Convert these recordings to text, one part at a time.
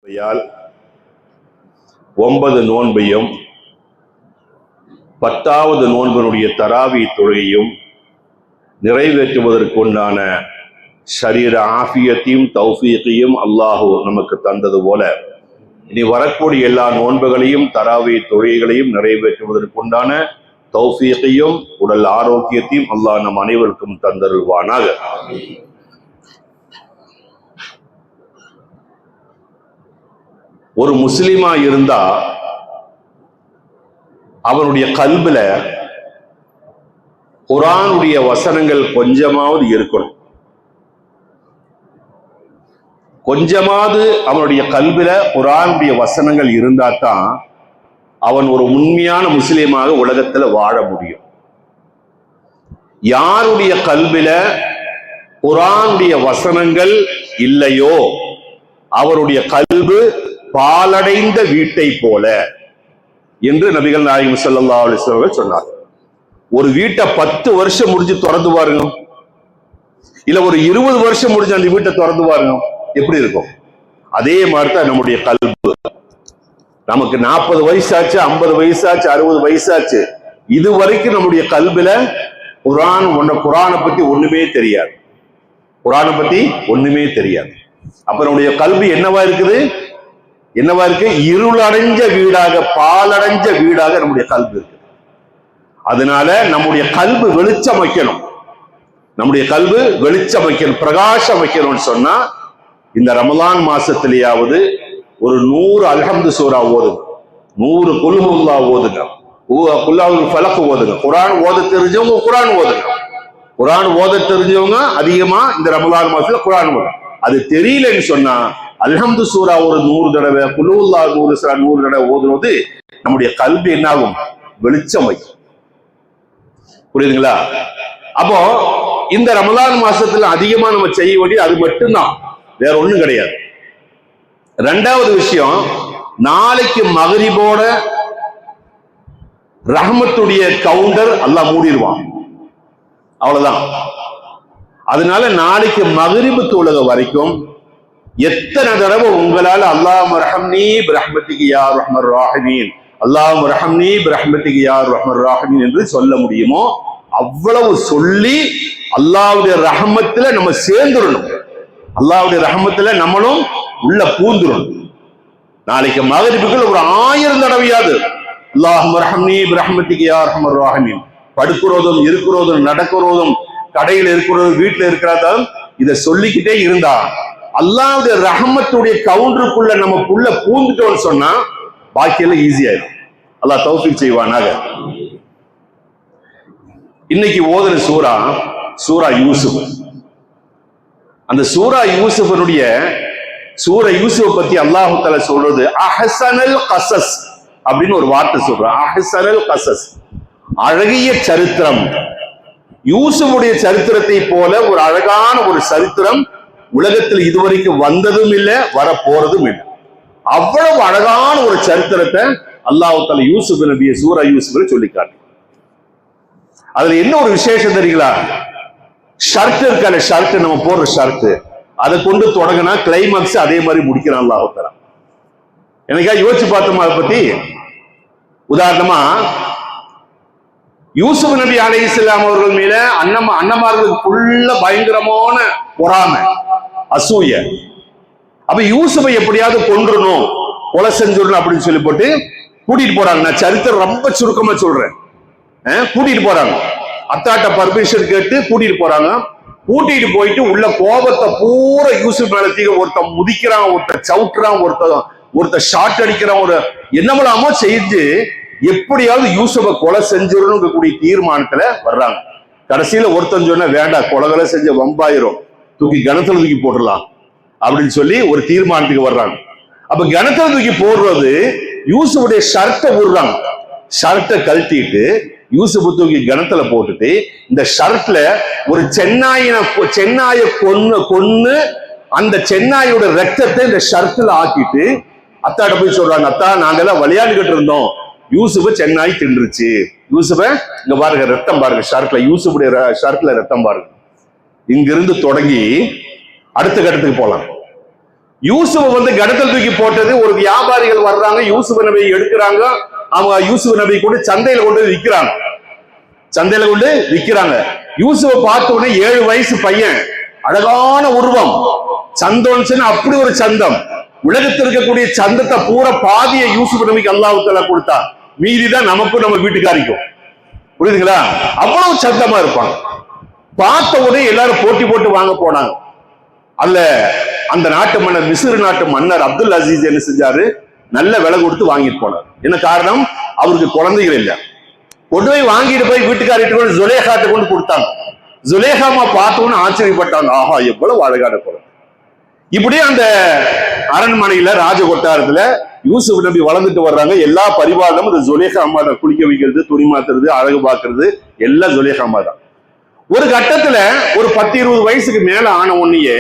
9 நோன்பையும் 10வது நோன்பினுடைய தராவி தொழுகையும் நிறைவேற்றுவதற்குண்டான ஷரீர ஆஃபியத்தையும் தௌஃபீக்கையும் அல்லாஹ் நமக்கு தந்தது போல இனி வரக்கூடிய எல்லா நோன்புகளையும் தராவி தொழுகைகளையும் நிறைவேற்றுவதற்குண்டான தௌஃபீக்கையும் உடல் ஆரோக்கியத்தையும் அல்லாஹ் நம் அனைவருக்கும் தந்தருள்வானாக. ஒரு முஸ்லிமா இருந்தா அவனுடைய கல்புல குர்ஆனுடைய வசனங்கள் கொஞ்சமாவது இருக்கணும். கொஞ்சமாவது அவனுடைய கல்புல குர்ஆனுடைய வசனங்கள் இருந்தா தான் அவன் ஒரு உண்மையான முஸ்லிமாக உலகத்துல வாழ முடியும். யாருடைய கல்புல குர்ஆனுடைய வசனங்கள் இல்லையோ அவருடைய கல்பு பாலடைந்த வீட்டை போல என்று நபிகள் நாயகம் ஸல்லல்லாஹு அலைஹி வஸல்லம் சொன்னார். ஒரு வீட்டை 10 வருஷம் முடிஞ்சு திறந்து பாருங்க, இல்ல ஒரு 20 வருஷம் முடிஞ்சு அந்த வீட்டை திறந்து பாருங்க, எப்படி இருக்கும்? அதே மாதிரி தான் நம்முடைய கல்பு. நமக்கு 40 வயசாச்சு, 50 வயசாச்சு, 60 வயசாச்சு, இது வரைக்கும் நம்முடைய கல்புல குர்ஆனை பத்தி ஒண்ணுமே தெரியாது. குர்ஆனை பத்தி ஒண்ணுமே தெரியாது. அப்ப நம்முடைய கல்வி என்னவா இருக்குது? என்னவா இருக்கு? இருளடைஞ்ச வீடாக, பாலடைஞ்ச வீடாக நம்முடைய கல்வி இருக்கு. அதனால நம்முடைய கல்வி வெளிச்சம் வைக்கணும். நம்முடைய கல்வி வெளிச்சம் வைக்கணும், பிரகாசம் வைக்கணும்னு சொன்னா இந்த ரமலான் மாசத்திலேயாவது ஒரு 100 அல்ஹம்து சூரா ஓதுங்க, 100 குல் ஹுவல்லாஹ் ஓதுங்க, குல்லாவுல் ஃபலக் ஓதுங்க. குர்ஆன் ஓத தெரிஞ்சவங்க குர்ஆன் ஓதுங்க. குர்ஆன் ஓத தெரிஞ்சவங்க அதிகமா இந்த ரமலான் மாசத்துல குர்ஆன் ஓதுங்க. அது தெரியலன்னு சொன்னா அல்ஹம்து சூரா ஒரு 100 தடவை, குல் ஹுவல்லாஹ் 100 தடவை ஓதுறது நம்முடைய கல்வி என்னாகும்? வெளிச்சம் வைக்கும். புரியுதுங்களா? அப்போ இந்த ரமலான் மாசத்துல அதிகமா நம்ம செய்ய வேண்டியது அது மட்டும்தான், வேற ஒண்ணும் கிடையாது. 2வது விஷயம், நாளைக்கு மகரிபோட ரஹ்மத்துடைய கவுண்டர் அல்லாஹ் மூடிடுவான், அவ்வளவுதான். அதனால நாளைக்கு மகரிபு தொழுகை வரைக்கும் எத்தனை தடவை உங்களால அல்லாஹும்ம ரஹம்னி பிரஹ்மத்திக யா ரஹ்மர் ராஹிமீன், அல்லாஹும்ம ரஹம்னி பிரஹ்மத்திக யா ரஹ்மர் ராஹிமீன் என்று சொல்ல முடியுமோ அவ்வளவு சொல்லி அல்லாஹ்வுடைய ரஹமத்துல நம்ம சேர்ந்துடணும். அல்லாஹ்வுடைய ரஹமத்துல நம்மளும் உள்ள பூந்துடணும். நாளைக்கு மகரிபுக்குள் ஒரு 1000 தடவையாவது அல்லாஹும்ம ரஹம்னி பிரஹ்மத்திக யா ரஹ்மர் ராஹிமீன், படுக்கிறதும் இருக்கிறதும் நடக்கிறதும் கடையில் இருக்கிறதும் வீட்டுல இருக்கிறதும் இதை சொல்லிக்கிட்டே இருந்தா அல்லாஹ்வுடைய ரஹமத்துடைய கவுண்டருக்குள்ள நம்ம புள்ள பூந்துட்டோம்னு சொன்னா பாக்கியெல்லாம் ஈஸியாயிடும். அல்லாஹ் தௌஃபீக் செய்வானாக. இன்னைக்கு ஓதுற சூரா யூசுப். அந்த சூரா யூசுஃபனுடைய சூரா யூசுஃப் பத்தி அல்லாஹ் தஆலா சொல்றது அஹ்ஸனல் கஸஸ் அப்படின்னு ஒரு வார்த்தை சொல்றான். அஹ்ஸனல் கஸஸ், அழகிய சரித்திரம். யூசுஃபுடைய சரித்திரத்தை போல ஒரு அழகான ஒரு சரித்திரம் உலகத்தில் இதுவரைக்கும் வந்ததும் இல்லை, வர போறதும் இல்லை. அவ்வளவு அழகான ஒரு சரித்திரத்தை அல்லாஹ் தஆலா யூசுப் நபியை சூரா யூசுஃப்ல சொல்லி காட்டு. அதுல என்ன ஒரு விசேஷம் தெரியுங்களா? ஷர்ட் இருக்கான ஷர்ட், நம்ம போடுற ஷர்ட், அதை கொண்டு தொடங்கினா கிளைமாக்ஸ் அதே மாதிரி முடிக்கிறான் அல்லாஹ் தஆலா. எனக்கா யோசிச்சு பார்த்தோமா அதை பத்தி? உதாரணமா யூசுப் நபி அலைஹிஸ்ஸலாம் அவர்கள் மேல அண்ணமார்களுக்கு ஃபுல்லா பயங்கரமான பொறாமை, அசூய. அப்ப யூசுஃபை எப்படியாவது கொன்றணும், கொலை செஞ்சிடணும் அப்படின்னு சொல்லி போட்டு கூட்டிட்டு போறாங்க. நான் சரித்திரம் ரொம்ப சுருக்கமா சொல்றேன். கூட்டிட்டு போறாங்க, அத்தாட்ட பர்மிஷன் கேட்டு கூட்டிட்டு போறாங்க. கூட்டிட்டு போயிட்டு உள்ள கோபத்தை பூரா யூசுப் மேல தீங்க, ஒருத்தன் முதிக்கிறான், ஒருத்தன் சவுட்டுறான், ஒருத்தன் ஷார்ட் அடிக்கிறான், ஒரு என்னமலாமோ செஞ்சு எப்படியாவது யூசுஃபை கொலை செஞ்சிடணும் கூடிய தீர்மானத்துல வர்றாங்க. கடைசியில ஒருத்தன் சொன்ன வேண்டாம், கொலை செஞ்ச வம்பாயிரும், தூக்கி கணத்துல தூக்கி போட்டுடலாம் அப்படின்னு சொல்லி ஒரு தீர்மானத்துக்கு வர்றாங்க. அப்ப கணத்துல தூக்கி போடுறது யூசுஃபுடைய ஷர்ட்டை விடுறாங்க. ஷர்ட்டை கழட்டிட்டு யூசுஃப் தூக்கி கணத்துல போட்டுட்டு இந்த ஷர்ட்ல ஒரு சென்னாயை கொன்னு அந்த சென்னாயோட ரத்தத்தை இந்த ஷர்ட்ல ஆக்கிட்டு அத்தாட்ட போய் சொல்றாங்க, அத்தா நாங்கெல்லாம் விளையாண்டுகிட்டு இருந்தோம், யூசுஃபை சென்னாய் தின்றுச்சு. யூசுஃபை இங்க பாருங்க, ரத்தம் பாருங்க ஷர்ட்ல, யூசுஃபுடைய ஷர்ட்ல ரத்தம் பாருங்க. இங்கிருந்து தொடங்கி அடுத்த கட்டத்துக்கு போலாம். யூசுப் வந்து கடத்தல் தூக்கி போட்டது ஒரு வியாபாரிகள் வர்றாங்க, யூசுப் நபி எடுக்கிறாங்க, அவங்க யூசுப் நபி கூட சந்தையில கொண்டு விற்கிறாங்க. சந்தையில கொண்டு விற்கிறாங்க. யூசுஃபை பார்த்த உடனே 7 வயசு பையன், அழகான உருவம், சந்தோன்னு அப்படி ஒரு சந்தம். உலகத்தில் இருக்கக்கூடிய சந்தத்தை பூரா பாதியை யூசுப் நபிக்கு அல்லாஹ் தஆலா கொடுத்தா, மீதிதான் நமக்கும் நம்ம வீட்டுக்காரிக்கும். புரியுதுங்களா? அவ்வளவு சந்தமா இருப்பாங்க. பார்த்த உடனே எல்லாரும் போட்டி போட்டு வாங்க போனாங்க. அல்ல அந்த நாட்டு மன்னர், மிஸ்ர் நாட்டு மன்னர் அப்துல் அசீஸ் என்ன செஞ்சாரு, நல்ல விலை கொடுத்து வாங்கிட்டு போனார். என்ன காரணம்? அவருக்கு குழந்தைகள் இல்லை. கொண்டு போய் வாங்கிட்டு போய் வீட்டுக்காரிட்டு கொண்டு ஜுலேஹாட்ட கொண்டு கொடுத்தாங்க. ஜுலேஹாமா பார்த்தோன்னு ஆச்சரியப்பட்டாங்க, ஆஹா எவ்வளவு அழகான குழந்தை. இப்படி அந்த அரண்மனையில ராஜ கொட்டாரத்துல யூசுப் நபி வளர்ந்துட்டு வர்றாங்க. எல்லா பரிவாரமும் இந்த ஜுலேஹா அம்மா தான். குளிக்க வைக்கிறது, துணி மாத்துறது, அழகு பார்க்கறது எல்லாம் ஜுலேஹா அம்மா தான். ஒரு கட்டத்துல ஒரு 10-20 வயசுக்கு மேல ஆன உடனேயே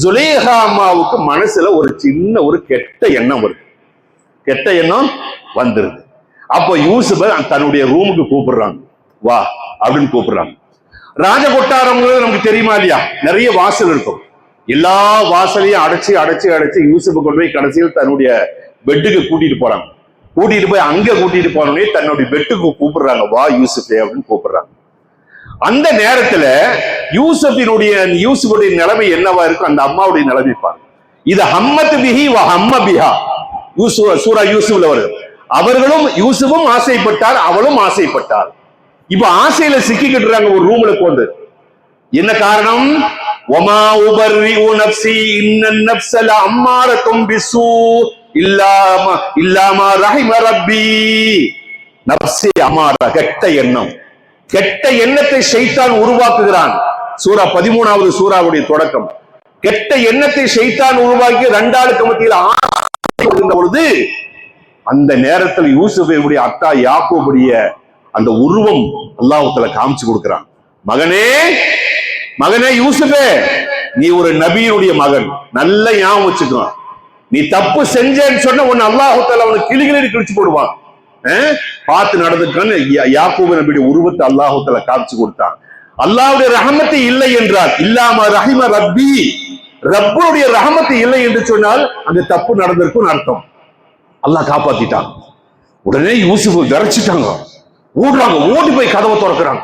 ஜுலேஹா அம்மாவுக்கு மனசுல ஒரு சின்ன ஒரு கெட்ட எண்ணம் வருது. கெட்ட எண்ணம் வந்துருது. அப்ப யூசுப் தன்னுடைய ரூமுக்கு கூப்பிடுறாங்க, வா அப்படின்னு கூப்பிடுறாங்க. ராஜ கொட்டாரம் நமக்கு தெரியுமா இல்லையா? நிறைய வாசல் இருக்கும். எல்லா வாசலையும் அடைச்சு அடைச்சு அடைச்சு யூசுப் கொண்டு போய் கடைசியில் தன்னுடைய பெட்டுக்கு கூட்டிட்டு போறாங்க. கூட்டிட்டு போய் அங்க கூட்டிட்டு போனோடனே தன்னுடைய பெட்டுக்கு கூப்பிடுறாங்க, வா யூசுப் அப்படின்னு கூப்பிடுறாங்க. அந்த நேரத்துல யூசுஃபுடைய நிலைமை என்னவா இருக்கும், அந்த அம்மாவுடைய நிலைமை பாருங்க. இது ஹம்மத் பிஹி வ ஹம்ம பிஹா, சூரா யூசுப்ல வருது. அவர்களும் யூசுஃபும் ஆசைப்பட்டார், அவளும் ஆசைப்பட்டார். இப்ப ஆசையில சிக்கிக்கிட்டுறாங்க ஒரு ரூம்ல போந்து. என்ன காரணம்? வமா உபர்ரிஉ நஃப்ஸி இன்னன் நஃப்ஸ லஅம்மாரத்தும் பிஸ்ஸூ இல்லா மா ரஹிம ரப்பி. நஃப்ஸி அம்மாரா, கெட்ட எண்ணம். கெட்ட எண்ணத்தை ஷைத்தான் உருவாக்குகிறான். சூரா 13வது சூராவுடைய தொடக்கம். கெட்ட எண்ணத்தை ஷைத்தான் உருவாக்கி 2 ஆளுக்கு மத்தியில் பொழுது அந்த நேரத்தில் யூசுஃபுடைய அத்தா யாக்கூபுடைய அந்த உருவம் அல்லாஹ் தஆலா காமிச்சு கொடுக்கிறான். மகனே மகனே யூசுஃபே, நீ ஒரு நபியினுடைய மகன், நல்ல ஞாபகம் வச்சுக்கோ. நீ தப்பு செஞ்சேன்னு சொன்ன உன்னை அல்லாஹ் தஆலா அவனுக்கு கிளிகிளி கிழிச்சு போடுவான். பார்த்து நடந்துக்கான்னு யாக்கூப் நபியுடைய உருவத்தை அல்லாஹ் தஆலா காமிச்சு கொடுத்தான். அல்லாஹ்வுடைய ரஹமத்து இல்லை என்றால், இல்லாம ரஹிம ரப்பி, ரப்புடைய ரஹமத்து இல்லை என்று சொன்னால் அந்த தப்பு நடந்திருக்கும் அர்த்தம். அல்லாஹ் காப்பாத்திட்டான். உடனே யூசுப் விரைச்சிட்டாங்க, ஓடுறாங்க, ஓடி போய் கதவை திறக்கிறாங்க.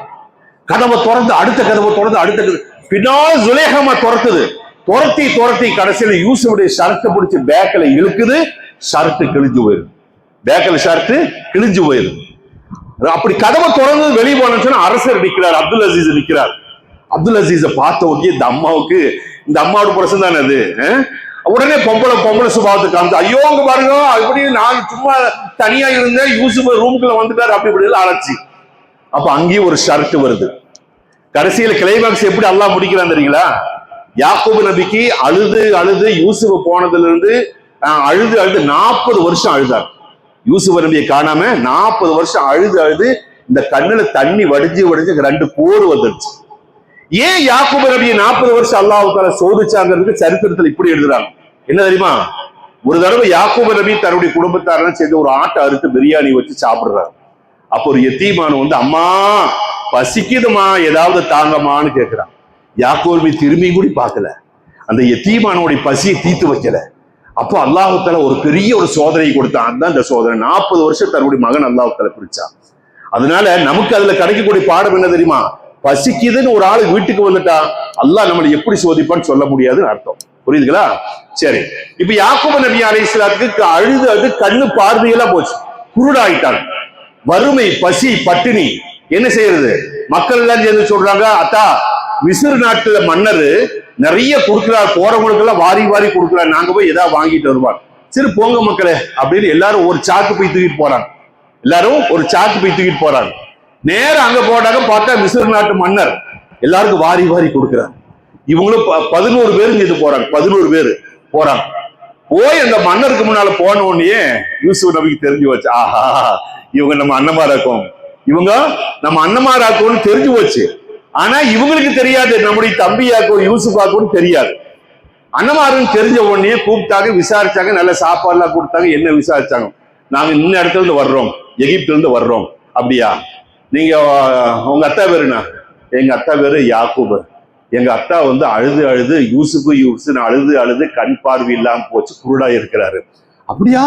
கதவை திறந்து அடுத்த கதவை திறந்து அடுத்த பின்னால் ஜுலேஹாமா துரத்துது. துரத்தி கடைசியில யூசுஃபுடைய ஷர்ட்டை பிடிச்சி பேக்கில இழுக்குது. ஷர்ட் கிழிஞ்சு போயிருது. பேக்கில் ஷர்ட் கிழிஞ்சு போயிருது. அப்படி கதவை திறந்து வெளியே போனோம்னு சொன்னா அரசர் நிற்கிறார், அப்துல் அசீஸ் நிற்கிறார். அப்துல் அசீஸை பார்த்த உடனே இந்த அம்மாவுக்கு, இந்த அம்மாவோட பிரசன் தானே அது, உடனே பொம்பளை சுபாவத்தை காமிச்சு, ஐயோ அங்க பாருங்க, அப்படி நான் சும்மா தனியா இருந்தேன், யூசுப் ரூமுக்குள்ள வந்துட்டாரு, அப்படி இப்படி அழைச்சி. அப்ப அங்கேயும் ஒரு ஷர்ட் வருது. கடைசியில கிளைமாக்ஸ் எப்படி அல்லாஹ் முடிக்கிறான் தெரியுங்களா? யாக்கூப் நபிக்கு அழுது அழுது யூசுப் போனதுல இருந்து அழுது 40 வருஷம் அழுதார். யூசுப் நபியை காணாம 40 வருஷம் அழுது அழுது இந்த கண்ணுல தண்ணி வடிஞ்சு 2 கோடு வந்துருச்சு. ஏன் யாக்கூப் நபியை 40 வருஷம் அல்லாஹ் தஆலா சோதிச்சாங்கிறதுக்கு சரித்திரத்துல இப்படி எழுதுறாங்க. என்ன தெரியுமா? ஒரு தடவை யாக்கூப் நபி தன்னுடைய குடும்பத்தாரெல்லாம் சேர்ந்து ஒரு ஆட்டை அறுத்து பிரியாணி வச்சு சாப்பிடுறாரு. அப்போ ஒரு எத்தீமான வந்து, அம்மா பசிக்குதுமா, ஏதாவது தாங்கம்மான்னு கேட்கிறான். யாக்கூப் நபி திரும்பி கூட பார்க்கல, அந்த எத்தீமானுடைய பசியை தீர்த்து வைக்கல. அப்போ அல்லாஹ் தஆலா ஒரு பெரிய ஒரு சோதனை கொடுத்தான். அதுதான் இந்த சோதனை. 40 வருஷம் தன்னுடைய மகன் அல்லாஹ் தஆலா பிரிச்சான். அதனால நமக்கு அதுல கிடைக்கக்கூடிய பாடம் என்ன தெரியுமா? பசிக்குதுன்னு ஒரு ஆளு வீட்டுக்கு வந்துட்டா அல்லாஹ் நம்மளை எப்படி சோதிப்பான்னு சொல்ல முடியாதுன்னு அர்த்தம். புரியுதுங்களா? சரி, இப்ப யாக்கூப் நபி அலைஹிஸ்ஸலாத்துக்கு அழுது அது கண்ணு பார்வையெல்லாம் போச்சு, குருடாயிட்டாங்க. வறுமை, பசி, பட்டினி. என்ன செய்யறது? மக்கள் எல்லாம் சேர்ந்து சொல்றாங்க, அத்தா மிஸ்ர் நாட்டுல மன்னர் நிறைய கொடுக்கிறார், போறவங்களுக்கு எல்லாம் வாரி வாரி கொடுக்கிறார், நாங்க போய் ஏதாவது வாங்கிட்டு வருவார். சரி போங்க மக்களே அப்படின்னு எல்லாரும் ஒரு சாக்கு போய் தூக்கிட்டு போறாங்க. எல்லாரும் ஒரு சாக்கு போய் தூக்கிட்டு போறாங்க. நேரம் அங்க போட்டாங்க, பார்த்தா மிஸ்ர் நாட்டு மன்னர் எல்லாருக்கும் வாரி வாரி கொடுக்கிறார். இவங்களும் 11 பேரு இது போறாங்க. 11 பேரு போறாங்க. போய் அந்த மன்னருக்கு முன்னால போன உடனே யூசுப் நபிக்கு தெரிஞ்சு வச்சு, ஆஹா இவங்க நம்ம அண்ணமாராக்கும், இவங்க நம்ம அண்ணமாராக்கும்னு தெரிஞ்சு போச்சு. ஆனா இவங்களுக்கு தெரியாது, நம்முடைய தம்பியாக்கும் யூசுஃபாக்கும் தெரியாது. அண்ணமாருன்னு தெரிஞ்ச உடனே கூப்பிட்டாங்க, விசாரிச்சாங்க, நல்ல சாப்பாடு எல்லாம் கொடுத்தாங்க. என்ன விசாரிச்சாங்க? நாங்க இன்ன இடத்துல இருந்து வர்றோம், எகிப்துல இருந்து வர்றோம். அப்படியா? நீங்க உங்க அத்தா பேருண்ணா? எங்க அத்தா பேரு யாக்கூப். எங்க அத்தா வந்து அழுது அழுது யூசுன்னு அழுது அழுது கண் பார்வை இல்லாம போச்சு, குருடா இருக்கிறாரு. அப்படியா,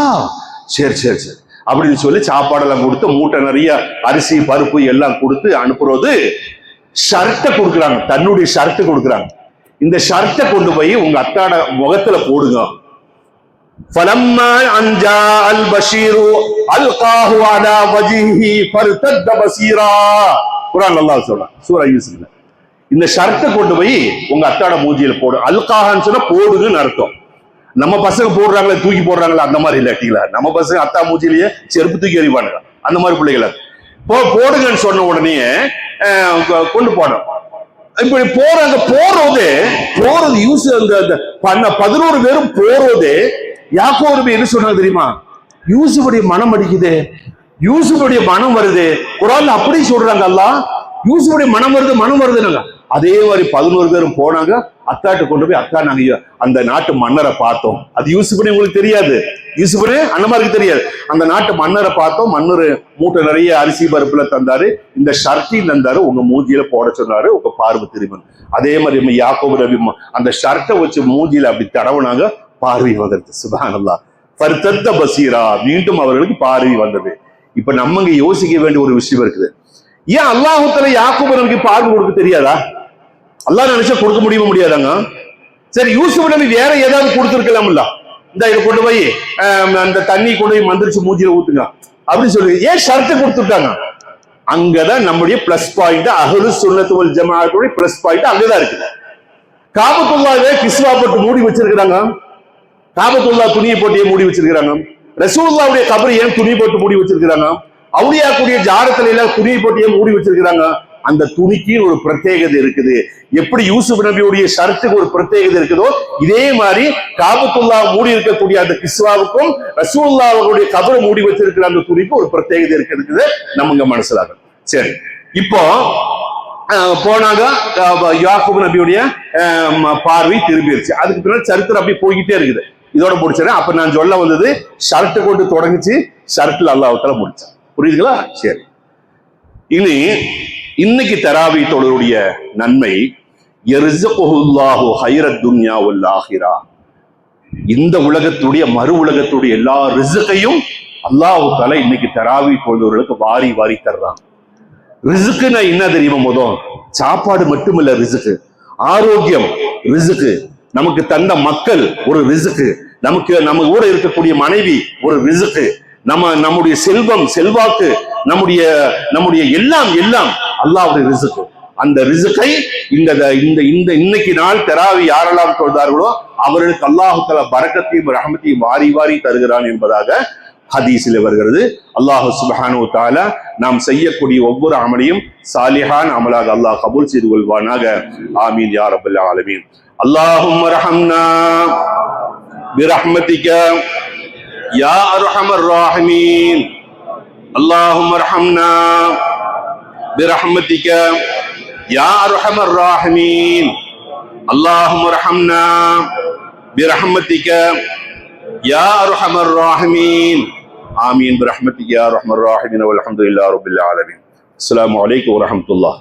சரி சரி சரி அப்படின்னு சொல்லி சாப்பாடெல்லாம் கொடுத்து மூட்டை நிறைய அரிசி பருப்பு எல்லாம் கொடுத்து அனுப்புறது. ஷர்ட்டை கொடுக்குறாங்க, தன்னுடைய ஷர்ட்டை கொடுக்குறாங்க. இந்த ஷர்ட்டை கொண்டு போய் உங்க அத்தாட முகத்துல போடுங்க. فلما ان جاء البشير القاه على وجهه فارتد بصيرا. குர்ஆன் அல்லாஹ் சொல்றான் சூரா யூசுஃப்ல. இந்த ஷர்ட்டை கொண்டு போய் உங்க அத்தாட மூஞ்சியில போடு. அல்காஹன்னு சொன்னா போடுங்கன்னு அர்த்தம். நம்ம பசங்க போடுறாங்களே தூக்கி போடுறாங்களா அந்த மாதிரி இல்லாட்டிங்களா, நம்ம பசங்க அத்தா மூஞ்சிலேயே செருப்பு தூக்கி எறிவானுங்க, அந்த மாதிரி பிள்ளைகளை போடுங்கன்னு சொன்ன உடனே கொண்டு போனோம். இப்படி போறாங்க. போறது யூஸ் அந்த 11 பேரும் போறது. யாக்கோபு என்ன சொன்னாங்க தெரியுமா? யூசுஃபுடைய மனம் அடிக்குது, யூசுஃபுடைய மனம் வருது. குர்ஆன்ல அப்படி சொல்றாங்க அல்லாஹ், யூசுஃபுடைய மனம் வருதுனாங்க. அதே மாதிரி 11 பேரும் போனாங்க. அத்தாட்ட கொண்டு போய், அத்தா நாங்க அந்த நாட்டு மன்னரை பார்த்தோம். அது யூசுஃப்னு உங்களுக்கு தெரியாது, யூசுஃப்னு அண்ணமாருக்கு தெரியாது. அந்த நாட்டு மன்னரை பார்த்தோம். மன்னர் மூட்டை நிறைய அரிசி பருப்புல தந்தாரு, இந்த ஷர்ட்டையும் தந்தாரு, உங்க மூஞ்சியில போட சொன்னாரு, உங்க பார்வை திரும்பணும். அதே மாதிரி யாக்கோபு நபி அந்த ஷர்ட்டை வச்சு மூஞ்சியில அப்படி தடவுனாங்க, பார்வை வந்தது. சுப்ஹானல்லாஹ். ஃபர்தத்த பசீரா, மீண்டும் அவர்களுக்கு பார்வை வந்தது. இப்ப நம்ம இங்க யோசிக்க வேண்டிய ஒரு விஷயம் இருக்குது. ஏன் அல்லாஹ் தஆலா யாக்கோபு நபிக்கு பார்வை கொடுக்க தெரியாதா? அல்லாஹ் நினைச்சா கொடுக்க முடியாதாங்க? சரி, யூசுப் நபி வேற ஏதாவது கொடுத்துருக்கலாம்ல. இந்த இதை கொண்டு போய் அந்த தண்ணி கொண்டு போய் மந்திரிச்சு மூஞ்சில ஊத்துங்க அப்படின்னு சொல்லி ஏன் ஷர்ட்டை கொடுத்துட்டாங்க? அங்கதான் நம்முடைய பிளஸ் பாயிண்ட், அஹ்லுஸ் சுன்னத் வல் ஜமாஅத்துடைய பிளஸ் பாயிண்ட் அங்கதான் இருக்குது. காபத்துல்லாஹ்வே கிஸ்வா போட்டு மூடி வச்சிருக்கிறாங்க, காபத்துல்லாஹ் துணியை போட்டு மூடி வச்சிருக்கிறாங்க. ரசூலுல்லாஹ்வுடைய கபர் ஏன் துணி போட்டு மூடி வச்சிருக்கிறாங்க? அவுலியாக்குடைய ஜாரத்துல எல்லாம் துணியை போட்டு ஏன் மூடி வச்சிருக்கிறாங்க? அந்த துணிக்கு ஒரு பிரத்யேகதை இருக்குது. எப்படி யூசுப் நபியுடைய ஷர்ட்டுக்கு ஒரு பிரத்யேகதை இருக்குதோ, இதே மாதிரி காபத்துல்லாஹ் மூடி இருக்கக்கூடிய அந்த கிஸ்வாவுக்கும் ரசூலுல்லாஹ்வுடைய கபரை மூடி வச்சிருக்கிற அந்த துணிக்கு ஒரு பிரத்யேகதை இருக்குது. நம்ம இங்க மனசிலாகும். சரி, இப்போ போனாங்க. யாக்கூப் நபியுடைய பார்வை திரும்பிடுச்சு. அதுக்கு பின்னாடி சரித்திரம் அப்படி போய்கிட்டே இருக்குது. இதோட முடிச்சிடறேன். அப்ப நான் சொல்ல வந்தது ஷர்ட்டை கொண்டு தொடங்குச்சு, ஷர்ட்ல அல்லாஹ் தஆலா முடிச்சான். புரியுதுங்களா? சரி, இனி இன்னைக்கு தராவி தொழுடைய நன்மை, யர்ஸுகுல்லாஹு ஹைரத் துன்யா வல் ஆகிரா. இந்த உலகத்துடைய மறு உலகத்துடைய எல்லா ரிஸ்கையும் அல்லாஹ் தஆலா இன்னைக்கு தராவி தொழுவர்களுக்கு வாரி வாரி தர்றான். ரிஸ்க்குன்னா என்ன தெரியுமா? முதல் சாப்பாடு மட்டுமில்ல ரிஸ்க்கு, ஆரோக்கியம் ரிஸ்க்கு, நமக்கு தந்த மக்கள் ஒரு ரிஸ்க்கு, நம்ம கூட இருக்கக்கூடிய மனைவி ஒரு ரிஸ்க்கு, நம்முடைய செல்வம் செல்வாக்கு, நம்முடைய எல்லாம் அல்லாஹ்வுடைய ரிஸ்க். அந்த ரிஸ்கை இன்னைக்கு நாள் தராவி யாரெல்லாம் தொழுதார்களோ அவர்களுக்கு அல்லாஹ் தஆலா பரக்கத்தையும் ரஹமத்தையும் வாரி வாரி தருகிறான் என்பதாக ஹதீஸில் வருகிறது. அல்லாஹ் சுப்ஹானஹு வ தஆலா நாம் செய்யக்கூடிய ஒவ்வொரு அமலையும் சாலிஹான் அமலாக அல்லாஹ் கபூல் செய்து கொள்வானாக. ஆமீன் யா ரப்பல் ஆலமீன். அல்லாஹும்ம ரஹம்னா பிரஹ்மதிக யா அர்ஹமர் ராஹிமீன். اللهم ارحمنا برحمتك يا ارحم الراحمين. اللهم ارحمنا برحمتك يا ارحم الراحمين. آمين برحمتك يا ارحم الراحمين والحمد لله رب العالمين. السلام عليكم ورحمة الله.